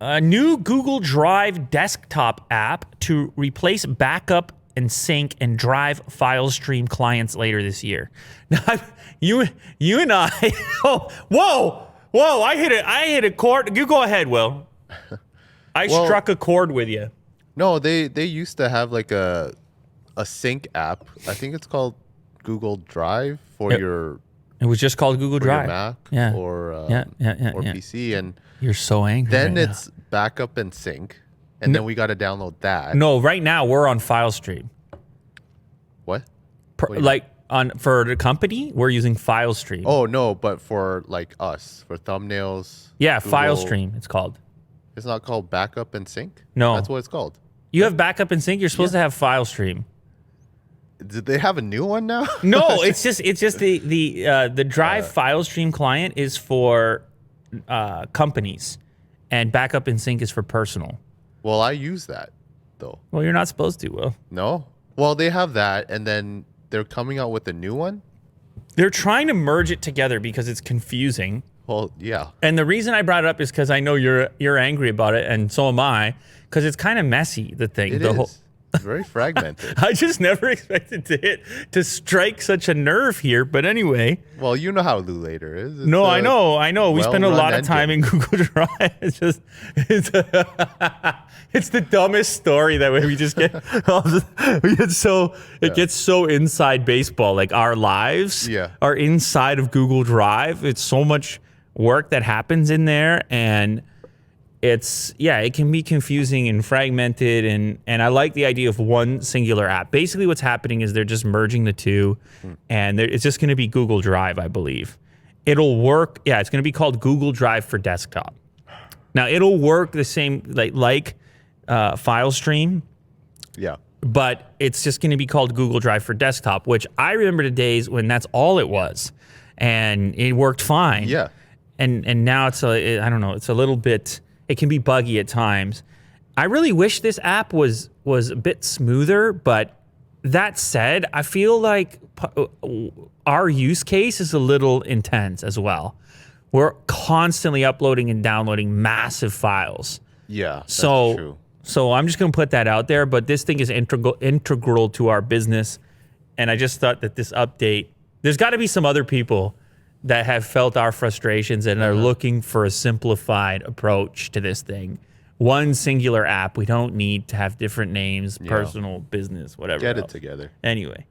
A new Google Drive desktop app to replace backup and sync and drive file stream clients later this year. Now, you and I. Oh, whoa! I hit a chord. You go ahead, Will. I struck a chord with you. No, they used to have like a sync app. I think it's called Google Drive for your. It was just called Google Drive. Your Mac or PC, and you're so angry. Then right it's backup and sync, and then we got to download that. No, right now we're on FileStream. What? For the company, we're using FileStream. Oh no, but for like us, for thumbnails. Yeah, Google, FileStream. It's called. It's not called backup and sync. No, that's what it's called. You have backup and sync. You're supposed to have FileStream. Did they have a new one now? No, it's just the Drive FileStream client is for companies, and backup and sync is for personal. Well, I use that though. Well, you're not supposed to, Will. No. Well, they have that, and then they're coming out with a new one. They're trying to merge it together because it's confusing. Well, yeah. And the reason I brought it up is because I know you're angry about it, and so am I, because it's kind of messy. The thing, it is. It's very fragmented. I just never expected to strike such a nerve here, but anyway. Well, you know how Lulator is. It's I know. We spend a lot of time in Google Drive. It's the dumbest story that way we just get. It gets so inside baseball. Like our lives are inside of Google Drive. It's so much work that happens in there, and it can be confusing and fragmented, and I like the idea of one singular app. Basically what's happening is they're just merging the two, and it's just going to be Google Drive, I believe. It'll work. Yeah, it's going to be called Google Drive for desktop. Now, it'll work the same like FileStream. Yeah. But it's just going to be called Google Drive for desktop, which I remember the days when that's all it was, and it worked fine. Yeah. And now it's I don't know, it's a little bit. It can be buggy at times. I really wish this app was a bit smoother, but that said, I feel like our use case is a little intense as well. We're constantly uploading and downloading massive files. Yeah, that's true. So I'm just going to put that out there, but this thing is integral to our business, and I just thought that this update, there's got to be some other people that have felt our frustrations and are looking for a simplified approach to this thing. One singular app. We don't need to have different names, personal, business, whatever. Get it together. Anyway.